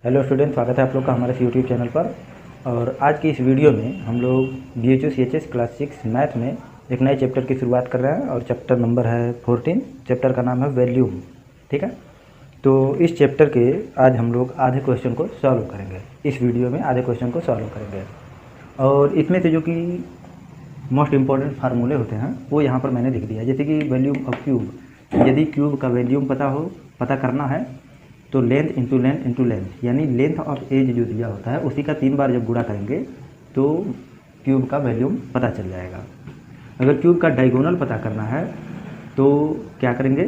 Hello student, स्वागत है आप लोग का हमारे इस यूट्यूब चैनल पर। और आज की इस वीडियो में हम लोग BHO CHS क्लास 6 मैथ में एक नए चैप्टर की शुरुआत कर रहे हैं और चैप्टर नंबर है 14। चैप्टर का नाम है वॉल्यूम। ठीक है, तो इस चैप्टर के आज हम लोग आधे क्वेश्चन को सॉल्व करेंगे। इस वीडियो में आधे क्वेश्चन को सॉल्व करेंगे और इसमें से जो कि मोस्ट इम्पॉर्टेंट फार्मूले होते हैं वो यहाँ पर मैंने लिख दिया। जैसे कि वॉल्यूम ऑफ क्यूब, यदि क्यूब का वॉल्यूम पता करना है तो length into length into length, यानी लेंथ ऑफ एज जो दिया होता है उसी का 3 बार जब गुणा करेंगे तो क्यूब का वॉल्यूम पता चल जाएगा। अगर क्यूब का डायगोनल पता करना है तो क्या करेंगे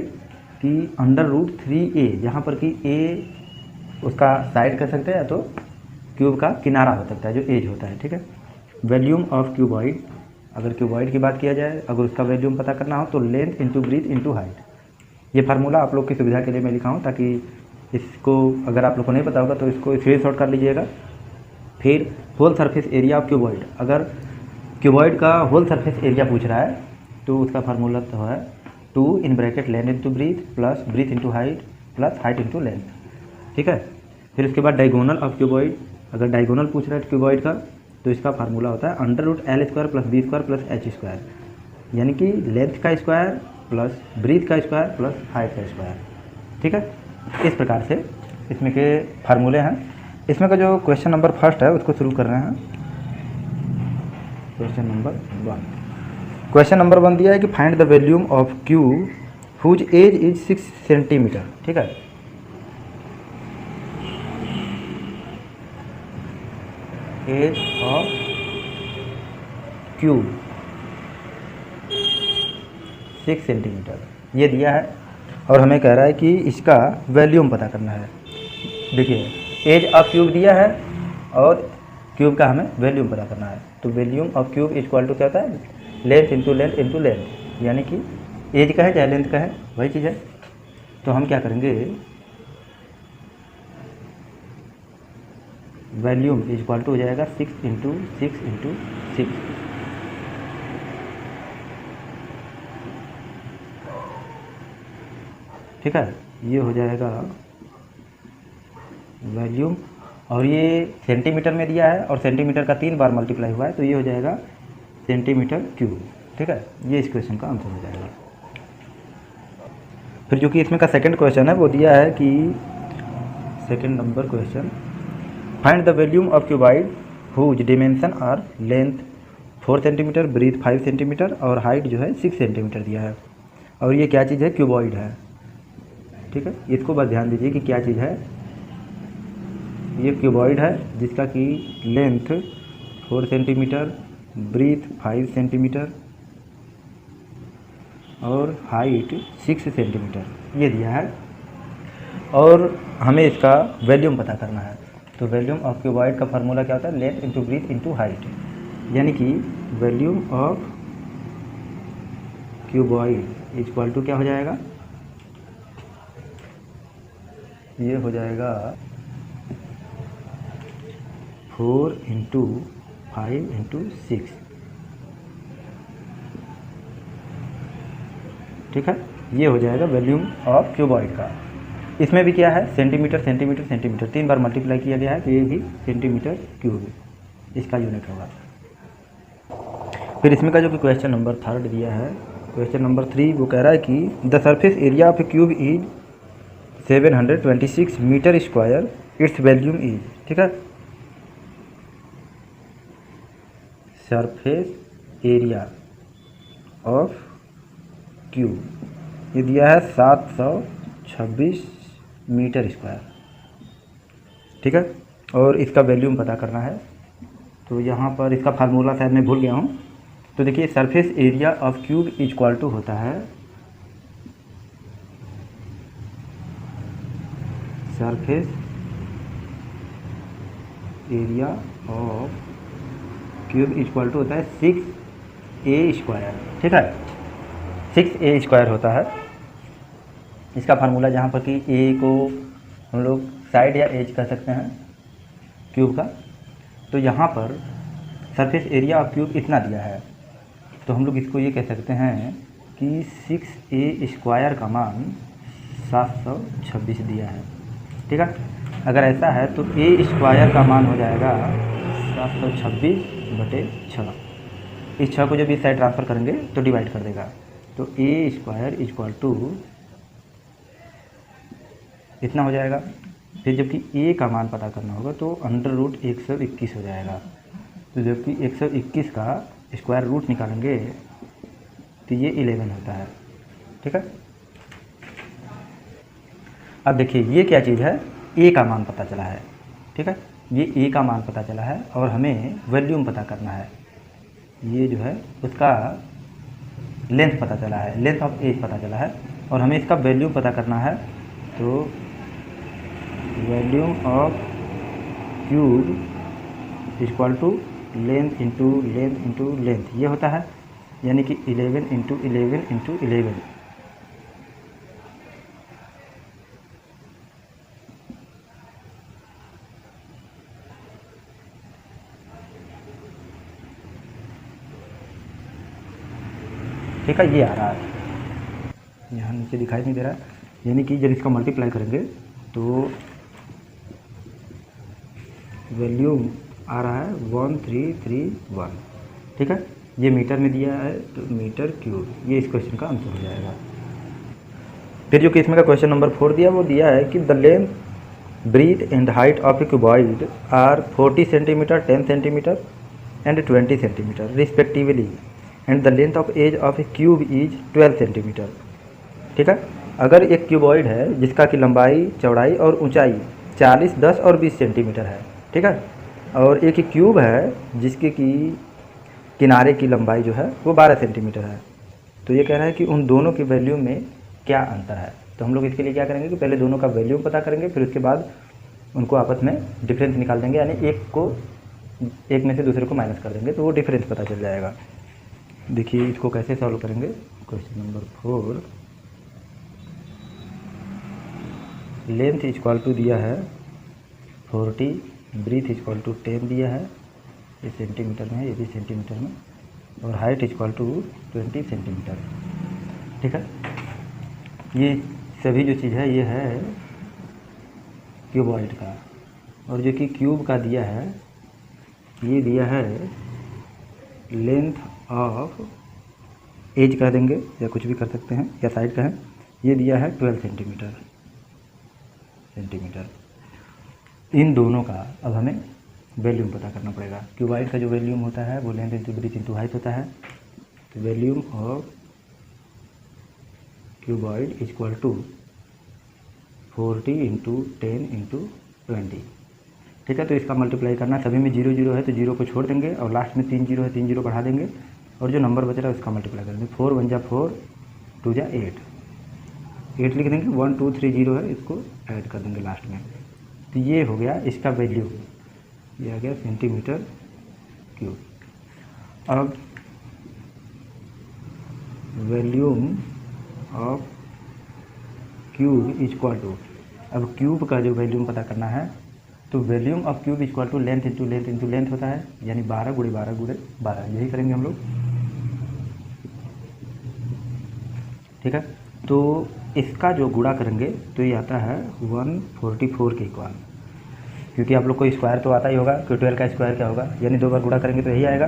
कि √3a, जहाँ पर कि a उसका साइड कर सकते हैं या तो क्यूब का किनारा हो सकता है जो एज होता है। ठीक है, वॉल्यूम ऑफ क्यूबॉइड, अगर क्यूबॉइड की बात किया जाए, अगर उसका वॉल्यूम पता करना हो तो length into breadth into height. ये फार्मूला आप लोग की सुविधा के लिए मैं लिखा हूँ ताकि इसको अगर आप लोग को नहीं पता होगा तो इसको स्क्रीनशॉट कर लीजिएगा। फिर whole surface area of cuboid, अगर क्यूबॉइड का होल सरफेस एरिया पूछ रहा है तो उसका फार्मूला तो है 2 in bracket length into breadth plus breadth into height plus height into length. ठीक है, फिर उसके बाद डायगोनल ऑफ क्यूबॉइड, अगर डायगोनल पूछ रहा है क्यूबॉइड का तो इसका फार्मूला होता है √L² plus B² plus H², यानी कि लेंथ का स्क्वायर प्लस ब्रीथ का स्क्वायर प्लस हाइट का स्क्वायर। ठीक है, इस प्रकार से इसमें के फार्मूले हैं। इसमें का जो क्वेश्चन नंबर फर्स्ट है उसको शुरू कर रहे हैं। क्वेश्चन नंबर 1 दिया है कि find the volume of cube whose edge is 6 centimetre. ठीक है, एज ऑफ क्यूब 6 सेंटीमीटर ये दिया है और हमें कह रहा है कि इसका वॉल्यूम पता करना है। देखिए, एज ऑफ क्यूब दिया है और क्यूब का हमें वॉल्यूम पता करना है। तो volume of cube equal to क्या होता है, length into length into length, यानी कि एज का है चाहे लेंथ का है वही चीज़ है। तो हम क्या करेंगे, वॉल्यूम इक्वल टू हो जाएगा 6 इंटू 6 इंटू 6। ठीक है, ये हो जाएगा वॉल्यूम और ये सेंटीमीटर में दिया है और सेंटीमीटर का 3 बार मल्टीप्लाई हुआ है तो ये हो जाएगा सेंटीमीटर क्यूब। ठीक है, ये इस क्वेश्चन का आंसर हो जाएगा। फिर जो कि इसमें का सेकंड क्वेश्चन है वो दिया है कि second number question, find the volume of cuboid whose dimension are length 4 centimetre, breadth 5 centimetre और हाइट जो है 6 सेंटीमीटर दिया है। और ये क्या चीज़ है, क्यूबॉइड है। ठीक है, इसको बस ध्यान दीजिए कि क्या चीज़ है, ये क्यूबॉइड है जिसका कि लेंथ 4 सेंटीमीटर, ब्रीथ 5 सेंटीमीटर और हाइट 6 सेंटीमीटर ये दिया है और हमें इसका वॉल्यूम पता करना है। तो वॉल्यूम ऑफ क्यूबॉइड का फार्मूला क्या होता है, length into breadth into height, यानी कि volume of cuboid equal to क्या हो जाएगा, ये हो जाएगा 4 इंटू 5 इंटू 6। ठीक है, ये हो जाएगा वॉल्यूम ऑफ क्यूबॉइड का। इसमें भी क्या है, सेंटीमीटर सेंटीमीटर सेंटीमीटर 3 बार मल्टीप्लाई किया गया है तो ये भी सेंटीमीटर क्यूब इसका यूनिट होगा। फिर इसमें का जो कि क्वेश्चन नंबर 3 दिया है, क्वेश्चन नंबर 3 वो कह रहा है कि the surface area of a cube is 726 metre square, its volume is. ठीक है, सरफेस एरिया ऑफ क्यूब ये दिया है 726 मीटर स्क्वायर। ठीक है, और इसका वॉल्यूम पता करना है। तो यहाँ पर इसका फार्मूला शायद मैं भूल गया हूँ। तो देखिए, surface area of cube equal to होता है surface area of cube equal to होता है 6a²। ठीक है, 6a² होता है। इसका फार्मूला जहाँ पर कि a को हम लोग साइड या एज कह सकते हैं क्यूब का, तो यहाँ पर सरफेस एरिया ऑफ क्यूब इतना दिया है तो हम लोग इसको ये कह सकते हैं कि 6a² का मान 726 दिया है। ठीक है, अगर ऐसा है तो ए स्क्वायर का मान हो जाएगा 726/6। इस 6 को जब इस साइड ट्रांसफ़र करेंगे तो डिवाइड कर देगा, तो ए स्क्वायर इक्वल टू इतना हो जाएगा। फिर जबकि ए का मान पता करना होगा तो √121 हो जाएगा। तो जबकि 121 का स्क्वायर रूट निकालेंगे तो ये 11 होता है। ठीक है, अब देखिए ये क्या चीज़ है, ए का मान पता चला है। ठीक है, ये ए का मान पता चला है और हमें वॉल्यूम पता करना है। ये जो है उसका लेंथ पता चला है, लेंथ ऑफ एज पता चला है और हमें इसका वॉल्यूम पता करना है। तो volume of cube equal to length into length into length, ये होता है, यानी कि 11 इंटू 11 इंटू 11। ठीक है, ये आ रहा है, यहाँ नीचे दिखाई नहीं दे रहा है, यानी कि जब इसका मल्टीप्लाई करेंगे तो वॉल्यूम आ रहा है 1331। ठीक है, ये मीटर में दिया है तो मीटर क्यूब, ये इस क्वेश्चन का आंसर हो जाएगा। फिर जो कि इसमें का क्वेश्चन नंबर 4 दिया, वो दिया है कि the length breadth and height of a cuboid are 40 centimetre, 10 centimetre and 20 centimetre respectively and the length of edge of a cube is 12 centimetre. ठीक है, अगर एक क्यूबॉइड है जिसका कि लंबाई, चौड़ाई और ऊंचाई 40, 10 और 20 सेंटीमीटर है। ठीक है, और एक क्यूब है जिसके की किनारे की लंबाई जो है वो 12 सेंटीमीटर है, तो ये कह रहा है कि उन दोनों की वैल्यू में क्या अंतर है। तो हम लोग इसके लिए क्या करेंगे कि पहले दोनों का वैल्यूम पता करेंगे, फिर उसके बाद उनको आपस में डिफरेंस निकाल देंगे, यानी एक में से दूसरे को माइनस कर देंगे तो वो डिफरेंस पता चल जाएगा। देखिए इसको कैसे सॉल्व करेंगे। Question number 4, length equal to दिया है 40, ब्रीथ इक्वल टू 10 दिया है, ये सेंटीमीटर में है, ये भी सेंटीमीटर में, और हाइट इक्वल टू 20 सेंटीमीटर। ठीक है, ये सभी जो चीज़ है ये है क्यूबॉइड का, और जो कि क्यूब का दिया है ये दिया है लेंथ ऑफ एज कह देंगे या कुछ भी कर सकते हैं, या साइड कहें, ये दिया है 12 सेंटीमीटर। इन दोनों का अब हमें वॉल्यूम पता करना पड़ेगा। क्यूबॉइड का जो वॉल्यूम होता है वो length into breadth into height होता है, तो volume of cuboid equal to 40 इंटू 10 इंटू 20। ठीक है, तो इसका मल्टीप्लाई करना, सभी में 0 0 है तो 0 को छोड़ देंगे और लास्ट में 3 0 है, 3 0 बढ़ा देंगे और जो नंबर बच रहा है उसका मल्टीप्लाई कर देंगे। 4 1 जा 4, 2 जा 8 लिख देंगे, 1 2 3 0 है, इसको ऐड कर देंगे लास्ट में। तो ये हो गया इसका वैल्यू, ये आ गया सेंटीमीटर क्यूब। अब volume of cube equal to, अब क्यूब का जो वॉल्यूम पता करना है तो volume of cube equal to length into length into length होता है, यानी 12 × 12 × 12, यही करेंगे हम लोग। ठीक है, तो इसका जो गुणा करेंगे तो ये आता है 144 के इक्वल, क्योंकि आप लोग को स्क्वायर तो आता ही होगा कि 12 का स्क्वायर क्या होगा, यानी 2 बार गुणा करेंगे तो यही आएगा।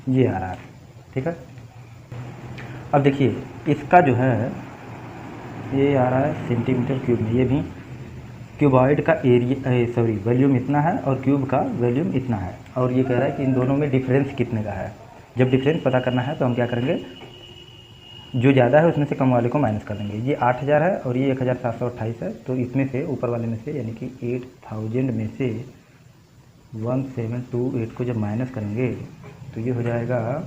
ये आ रहा है। ठीक है, अब देखिए इसका जो है ये आ रहा है सेंटीमीटर क्यूब में, ये भी क्यूबॉइड का एरिया वॉल्यूम इतना है और क्यूब का वॉल्यूम इतना है, और ये कह रहा है कि इन दोनों में डिफरेंस कितने का है। जब डिफरेंस पता करना है तो हम क्या करेंगे, जो ज़्यादा है उसमें से कम वाले को माइनस कर देंगे। ये 8000 है और ये 1728 है, तो इसमें से ऊपर वाले में से यानी कि 8000 में से 1728 को जब माइनस करेंगे तो ये हो जाएगा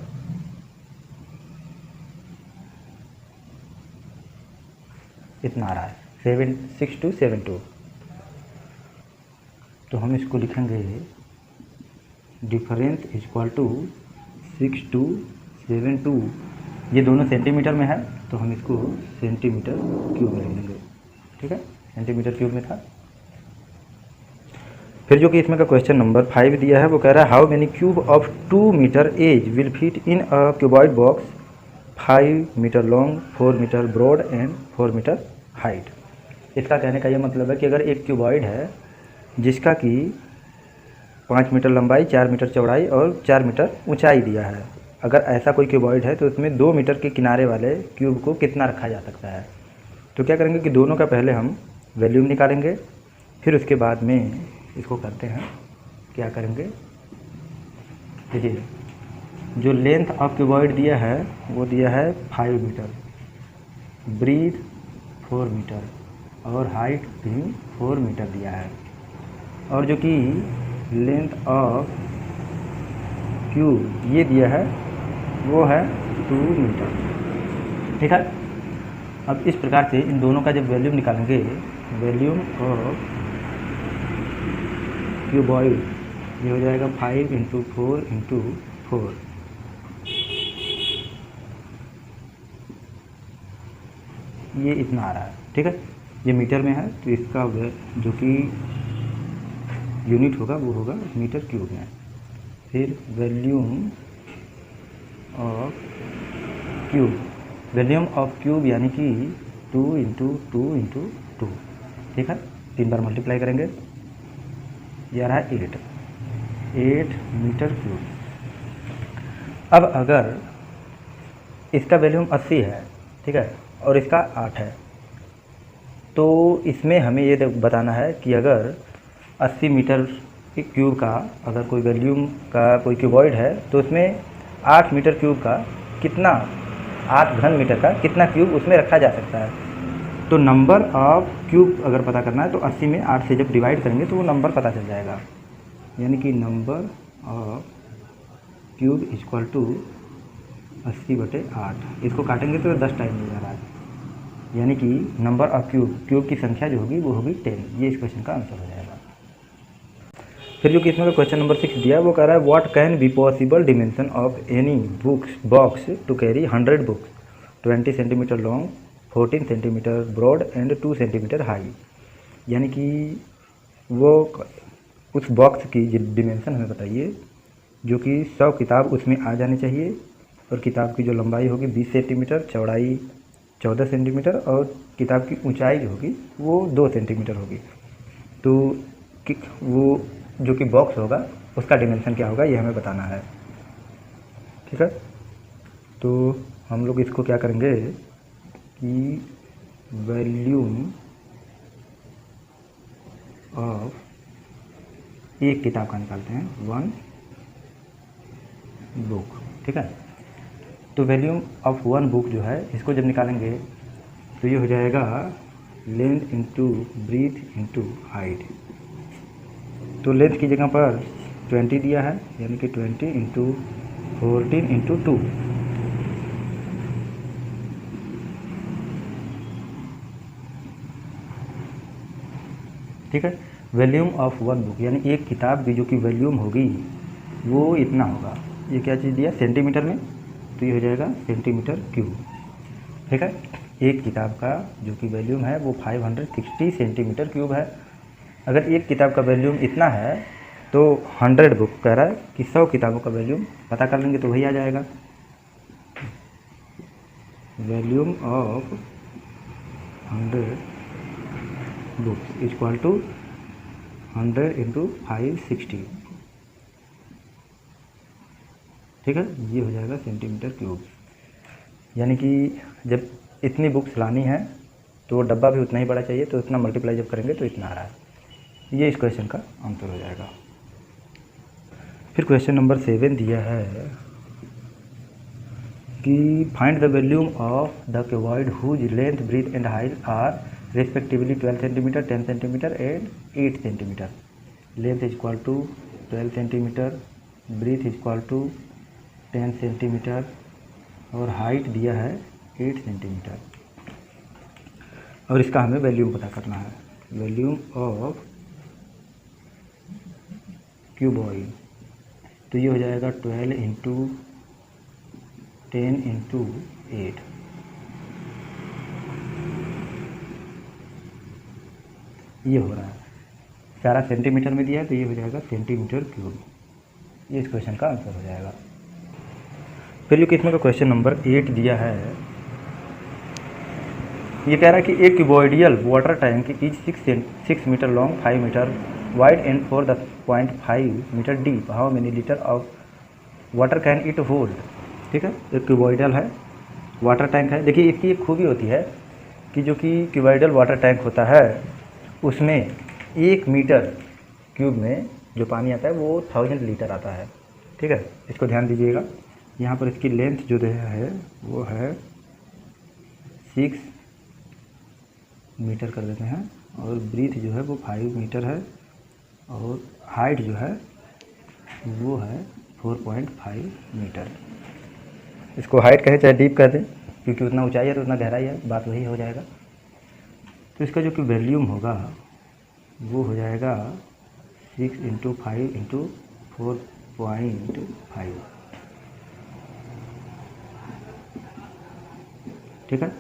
इतना आ रहा है 6272। तो हम इसको लिखेंगे डिफरेंस इक्वल टू 6272, ये दोनों सेंटीमीटर में है तो हम इसको सेंटीमीटर क्यूब में लिख देंगे। ठीक है, सेंटीमीटर क्यूब में था। फिर जो कि इसमें का क्वेश्चन नंबर 5 दिया है वो कह रहा है how many cube of 2 metre edge will fit in a cuboid box 5 metre long, 4 metre broad and 4 metre height. इसका कहने का ये मतलब है कि अगर एक क्यूबॉइड है जिसका कि 5 मीटर लंबाई, 4 मीटर चौड़ाई और 4 मीटर ऊंचाई दिया है, अगर ऐसा कोई क्यूबॉइड है तो उसमें 2 मीटर के किनारे वाले क्यूब को कितना रखा जा सकता है। तो क्या करेंगे कि दोनों का पहले हम वैल्यूम निकालेंगे, फिर उसके बाद में इसको करते हैं, क्या करेंगे, देखिए जो लेंथ ऑफ क्यूबॉइड दिया है वो दिया है 5 मीटर, ब्रीथ 4 मीटर और हाइट भी 4 मीटर दिया है, और जो कि लेंथ ऑफ क्यूब ये दिया है वो है 2 मीटर। ठीक है, अब इस प्रकार से इन दोनों का जब वैल्यूम निकालेंगे, वैल्यूम ऑफ क्यूबॉइड ये हो जाएगा 5 × 4 × 4, ये इतना आ रहा है। ठीक है, ये मीटर में है तो इसका जो कि यूनिट होगा वो होगा मीटर क्यूब में। फिर volume of cube, volume of cube यानी कि 2 × 2 × 2। ठीक है, 3 बार मल्टीप्लाई करेंगे, ये आ रहा है 8 मीटर क्यूब। अब अगर इसका वैल्यूम 80 है, ठीक है, और इसका 8 है, तो इसमें हमें ये बताना है कि अगर 80 मीटर क्यूब का अगर कोई वैल्यूम का कोई क्यूबॉइड है तो उसमें 8 मीटर क्यूब का कितना, 8 घन मीटर का कितना क्यूब उसमें रखा जा सकता है। तो नंबर ऑफ क्यूब अगर पता करना है तो 80 में 8 से जब डिवाइड करेंगे तो वो नंबर पता चल जाएगा, यानी कि number of cube equal to 80/8। इसको काटेंगे तो 10 टाइम हो जा रहा है, यानी कि नंबर ऑफ क्यूब की संख्या जो होगी वो होगी 10। ये इस क्वेश्चन का आंसर हो जाएगा। फिर जो कि इसमें क्वेश्चन नंबर 6 दिया है वो कह रहा है what can be possible dimension of any box to carry 100 books 20 centimetre long, 14 centimetre broad and 2 centimetre high. यानी कि वो उस बॉक्स की डिमेंशन हमें बताइए जो कि 100 किताब उसमें आ जानी चाहिए, और किताब की जो लंबाई होगी 20 सेंटीमीटर, चौड़ाई 14 सेंटीमीटर और किताब की ऊंचाई जो होगी वो 2 सेंटीमीटर होगी। तो वो जो कि बॉक्स होगा उसका डिमेंशन क्या होगा ये हमें बताना है। ठीक है, तो हम लोग इसको क्या करेंगे कि वैल्यूम ऑफ एक किताब का निकालते हैं, 1 बुक। ठीक है, तो वैल्यूम ऑफ 1 बुक जो है इसको जब निकालेंगे तो ये हो जाएगा length into breadth into height. तो लेंथ की जगह पर 20 दिया है, यानी कि 20 × 14 × 2। ठीक है, वैल्यूम ऑफ 1 बुक यानी एक किताब की जो कि वैल्यूम होगी वो इतना होगा। ये क्या चीज़ दिया सेंटीमीटर में, तो ये हो जाएगा सेंटीमीटर क्यूब। ठीक है, एक किताब का जो कि वैल्यूम है वो 560 सेंटीमीटर क्यूब है। अगर एक किताब का वैल्यूम इतना है तो 100 बुक कह रहा है कि 100 किताबों का वैल्यूम पता कर लेंगे तो वही आ जाएगा। Volume of 100 books equal to 100 × 560। ठीक है, ये हो जाएगा सेंटीमीटर क्यूब। यानी कि जब इतनी बुक्स लानी है तो वो डब्बा भी उतना ही बड़ा चाहिए, तो इतना मल्टीप्लाई जब करेंगे तो इतना आ रहा है। ये इस क्वेश्चन का आंसर हो जाएगा। फिर क्वेश्चन नंबर 7 दिया है कि find the volume of the cuboid whose length breadth and height are respectively 12 centimetre, 10 centimetre and 8 centimetre. Length equal to 12 centimetre, breadth equal to 10 centimetre और हाइट दिया है 8 सेंटीमीटर। और इसका हमें वैल्यूम पता करना है, वैल्यूम ऑफ क्यूबॉइड। तो ये हो जाएगा 12 × 10 × 8। ये हो रहा है। सारा सेंटीमीटर में दिया है तो ये हो जाएगा सेंटीमीटर क्यूब। ये इस क्वेश्चन का आंसर हो जाएगा। फिर जो किस्म का क्वेश्चन नंबर 8 दिया है, ये कह रहा है कि एक cuboidal water tank is 6 metre long, 5 metre wide and 4.5 metre deep, how many litre of water can it hold. ठीक है, एक क्यूबॉइडल है, वाटर टैंक है। देखिए इसकी एक खूबी होती है कि जो कि क्यूबॉइडल वाटर टैंक होता है उसमें 1 मीटर क्यूब में जो पानी आता है वो 1000 लीटर आता है। ठीक है, इसको ध्यान दीजिएगा। यहाँ पर इसकी लेंथ जो है वो है 6 मीटर कर देते हैं, और ब्रीथ जो है वो 5 मीटर है, और हाइट जो है वो है 4.5 मीटर। इसको हाइट कहे चाहे डीप कह दें, क्योंकि उतना ऊंचाई है तो उतना गहराई है, बात वही हो जाएगा। तो इसका जो कि वॉल्यूम होगा वो हो जाएगा 6 × 5 × 4.5। ठीक है,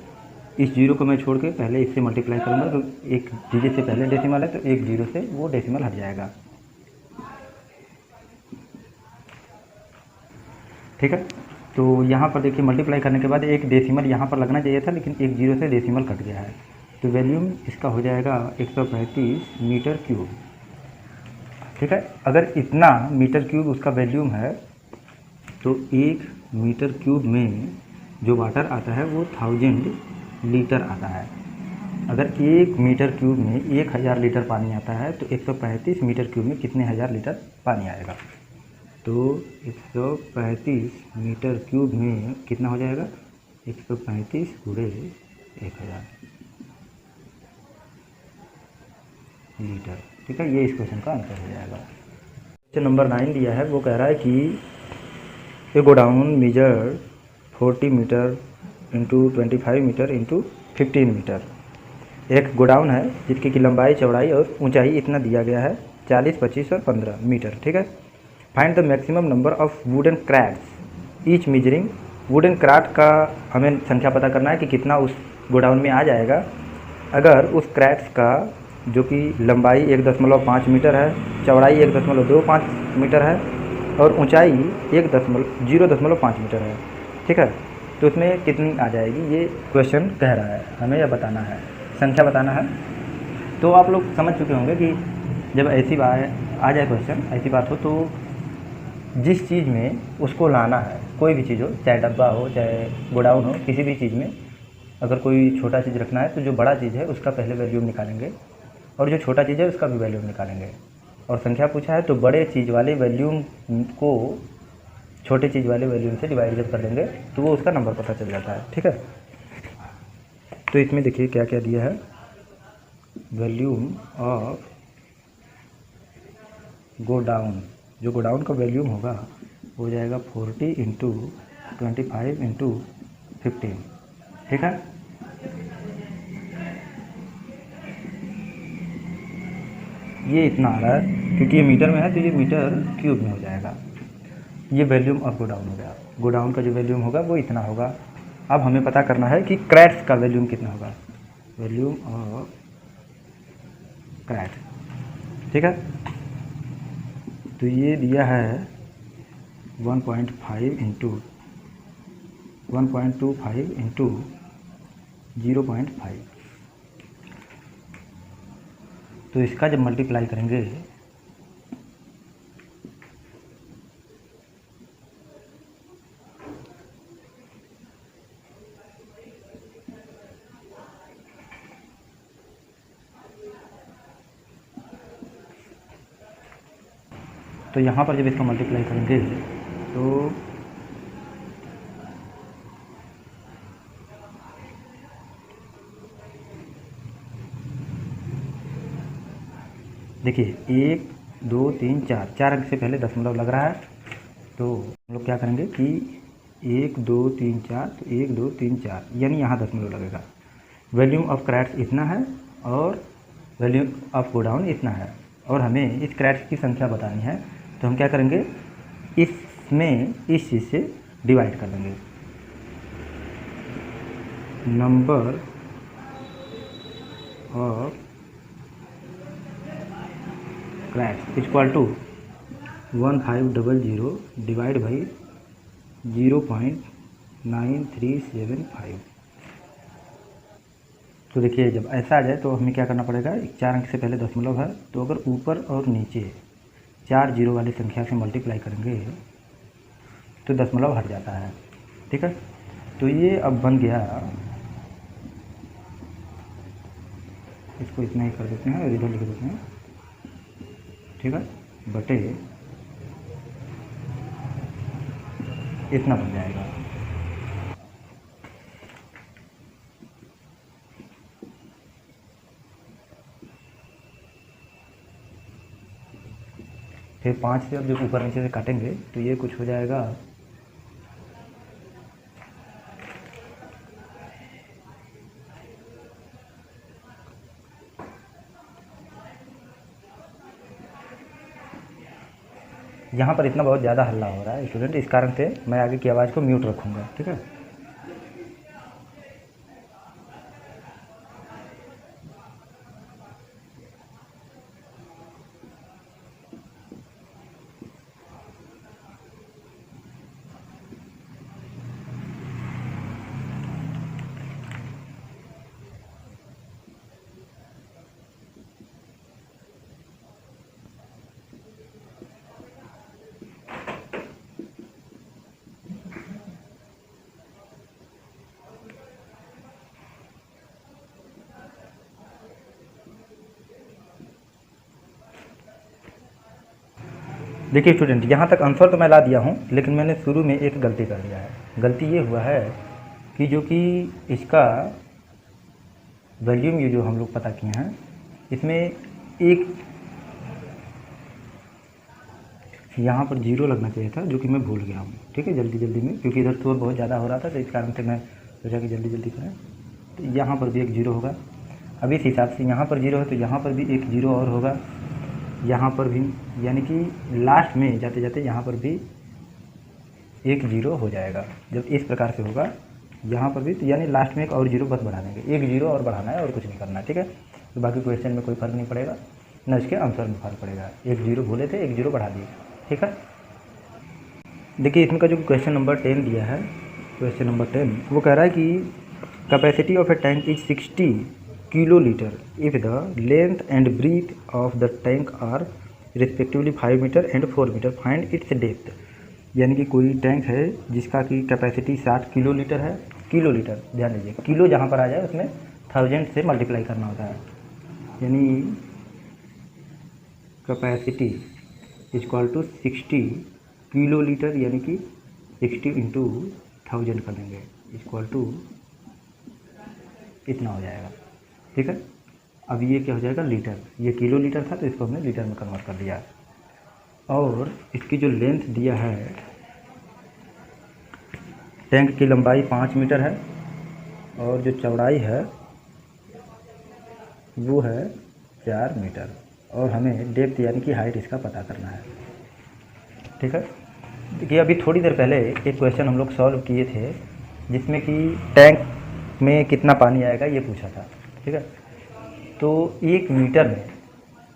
इस जीरो को मैं छोड़ के पहले इससे मल्टीप्लाई करूँगा, तो एक डिजिट से पहले डेसिमल है तो एक जीरो से वो डेसिमल हट जाएगा। ठीक है, तो यहाँ पर देखिए मल्टीप्लाई करने के बाद एक डेसिमल यहाँ पर लगना चाहिए था, लेकिन एक जीरो से डेसिमल कट गया है, तो वॉल्यूम इसका हो जाएगा 135 मीटर क्यूब। ठीक है, अगर इतना मीटर क्यूब उसका वॉल्यूम है तो 1 मीटर क्यूब में जो वाटर आता है वो 1000 लीटर आता है। अगर 1 मीटर क्यूब में 1000 लीटर पानी आता है तो 135 मीटर क्यूब में कितने हज़ार लीटर पानी आएगा। तो 135 मीटर क्यूब में कितना हो जाएगा, 135 × 1000 लीटर। ठीक है, ये इस क्वेश्चन का आंसर हो जाएगा। क्वेश्चन नंबर 9 दिया है, वो कह रहा है कि a godown measure 40 metre into 25 metre into 15 metre. एक गोडाउन है जिसकी की लंबाई, चौड़ाई और ऊंचाई इतना दिया गया है, 40, 25 और 15 मीटर। ठीक है, find the maximum number of wooden crates each measuring. Wooden crate का हमें संख्या पता करना है कि कितना उस गोडाउन में आ जाएगा अगर उस क्रैट्स का जो कि लंबाई 1.5 मीटर है, चौड़ाई 1.25 मीटर है और ऊंचाई 0.5 मीटर है। ठीक है, तो उसमें कितनी आ जाएगी, ये क्वेश्चन कह रहा है, हमें यह बताना है, संख्या बताना है। तो आप लोग समझ चुके होंगे कि जब ऐसी बात आ जाए, क्वेश्चन ऐसी बात हो, तो जिस चीज़ में उसको लाना है, कोई भी चीज़ हो, चाहे डब्बा हो चाहे गोडाउन हो, किसी भी चीज़ में अगर कोई छोटा चीज़ रखना है तो जो बड़ा चीज़ है उसका पहले वॉल्यूम निकालेंगे और जो छोटा चीज़ है उसका भी वॉल्यूम निकालेंगे। और संख्या पूछा है तो बड़े चीज़ वाले वॉल्यूम को छोटे चीज़ वाले वॉल्यूम से डिवाइड जब कर देंगे तो वो उसका नंबर पता चल जाता है। ठीक है, तो इसमें देखिए क्या क्या दिया है, वॉल्यूम ऑफ गोडाउन, जो गोडाउन का वॉल्यूम होगा हो जाएगा 40 × 25 × 15। ठीक है, ये इतना आ रहा है, क्योंकि ये मीटर में है तो ये मीटर क्यूब में हो जाएगा। ये वॉल्यूम ऑफ गोडाउन हो गया, गोडाउन का जो वॉल्यूम होगा वो इतना होगा। अब हमें पता करना है कि क्रैट्स का वॉल्यूम कितना होगा, वॉल्यूम ऑफ क्रैट। ठीक है, तो ये दिया है 1.5 × 1.25 × 0.5। तो इसका जब मल्टीप्लाई करेंगे तो यहाँ पर जब इसका मल्टीप्लाई करेंगे तो देखिए 1 2 3 4 अंक से पहले दशमलव लग रहा है, तो हम लोग क्या करेंगे कि 1 2 3 4, तो 1 2 3 4 यानी यहाँ दशमलव लगेगा। वॉल्यूम ऑफ क्रैट्स इतना है और वॉल्यूम ऑफ गोडाउन इतना है, और हमें इस क्रैट्स की संख्या बतानी है, तो हम क्या करेंगे, इसमें इस चीज़ से डिवाइड कर देंगे। Number of cracks equal to 1500 divide by 0.9375। तो देखिए जब ऐसा आ जाए तो हमें क्या करना पड़ेगा, 4 अंक से पहले दशमलव है तो अगर ऊपर और नीचे 4 जीरो वाली संख्या से मल्टीप्लाई करेंगे तो दशमलव हट जाता है। ठीक है, तो ये अब बन गया, इसको इतना ही कर देते हैं और इधर लिख देते हैं। ठीक है, बटे इतना बन जाएगा। फिर 5 से अब जब ऊपर नीचे से काटेंगे तो ये कुछ हो जाएगा, यहाँ पर इतना बहुत ज़्यादा हल्ला हो रहा है स्टूडेंट, इस कारण से मैं आगे की आवाज़ को म्यूट रखूँगा। ठीक है, देखिए स्टूडेंट, यहाँ तक आंसर तो मैं ला दिया हूँ, लेकिन मैंने शुरू में एक गलती कर दिया है। गलती ये हुआ है कि जो कि इसका वॉल्यूम ये जो हम लोग पता किए हैं, इसमें एक यहाँ पर जीरो लगना चाहिए था, जो कि मैं भूल गया हूँ। ठीक है, जल्दी जल्दी में, क्योंकि इधर शोर बहुत ज़्यादा हो रहा था तो इस कारण से मैं सोचा कि जल्दी जल्दी करें। तो यहाँ पर भी एक जीरो होगा। अब इस हिसाब से यहाँ पर जीरो है तो यहाँ पर भी एक जीरो और होगा, यहाँ पर भी, यानी कि लास्ट में जाते जाते यहाँ पर भी एक जीरो हो जाएगा। जब इस प्रकार से होगा यहाँ पर भी, तो यानी लास्ट में एक और जीरो बस बढ़ा देंगे, एक जीरो और बढ़ाना है और कुछ नहीं करना है। ठीक है, तो बाकी क्वेश्चन में कोई फ़र्क नहीं पड़ेगा, न इसके आंसर में फ़र्क पड़ेगा। एक जीरो भूले थे, एक जीरो बढ़ा दिए। ठीक है, देखिए इसमें का जो क्वेश्चन नंबर 10 दिया है, क्वेश्चन नंबर 10 वो कह रहा है कि capacity of a tank is 60 kilo litre if the length and breadth of the tank are respectively 5 metre and 4 metre, find its depth. यानी कि कोई टैंक है जिसका कि कैपेसिटी 60 किलो लीटर है। किलो लीटर, ध्यान दीजिए, किलो जहाँ पर आ जाए उसमें 1000 से मल्टीप्लाई करना होता है, यानी capacity equal to 60 kilo litre, यानी कि 60 इंटू 1000 कर देंगे, इक्वल टू इतना हो जाएगा। ठीक है, अब ये क्या हो जाएगा, लीटर। ये किलो लीटर था तो इसको हमने लीटर में कन्वर्ट कर दिया। और इसकी जो लेंथ दिया है, टैंक की लंबाई 5 मीटर है और जो चौड़ाई है वो है 4 मीटर, और हमें डेप्थ यानी कि हाइट इसका पता करना है। ठीक है, देखिए अभी थोड़ी देर पहले एक क्वेश्चन हम लोग सॉल्व किए थे जिसमें कि टैंक में कितना पानी आएगा ये पूछा था। ठीक है, तो 1 मीटर में,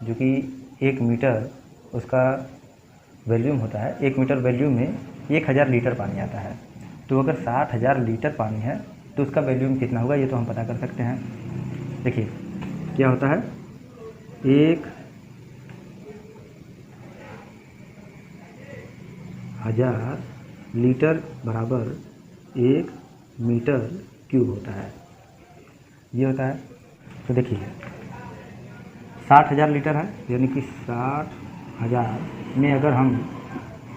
जो कि 1 मीटर उसका वॉल्यूम होता है, 1 मीटर वॉल्यूम में 1000 लीटर पानी आता है। तो अगर 60,000 लीटर पानी है तो उसका वॉल्यूम कितना होगा ये तो हम पता कर सकते हैं। देखिए क्या होता है, 1000 लीटर बराबर 1 मीटर क्यूब होता है, ये होता है। तो देखिए 60,000 लीटर है, यानी कि 60,000 में अगर हम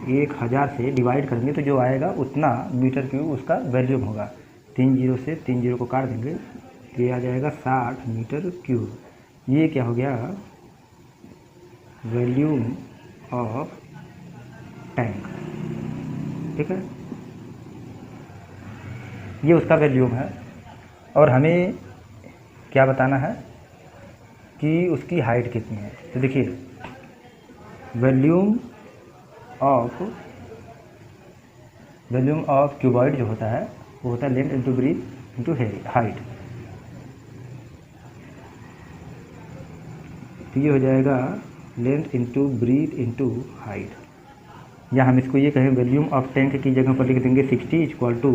1000 से डिवाइड करेंगे तो जो आएगा उतना मीटर क्यूब उसका वॉल्यूम होगा। 3 जीरो से 3 जीरो को काट देंगे तो ये आ जाएगा 60 मीटर क्यूब। ये क्या हो गया, वॉल्यूम ऑफ टैंक। ठीक है, ये उसका वॉल्यूम है और हमें क्या बताना है कि उसकी हाइट कितनी है। तो देखिए वॉल्यूम ऑफ क्यूबॉइड जो होता है वो होता है length into breadth into height. तो ये हो जाएगा length into breadth into height. या हम इसको ये कहें वॉल्यूम ऑफ टैंक की जगह पर लिख देंगे 60 इक्वल टू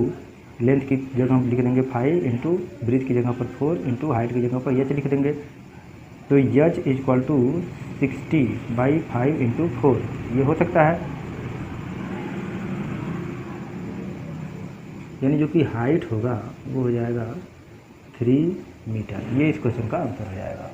लेंथ की जगह हम लिख देंगे 5 इंटू ब्रीथ की जगह पर 4 इंटू हाइट की जगह पर एच लिख देंगे। तो एच इक्वल टू 60/5 इंटू 4 ये हो सकता है, यानी जो कि हाइट होगा वो हो जाएगा 3 मीटर। ये इस क्वेश्चन का आंसर हो जाएगा।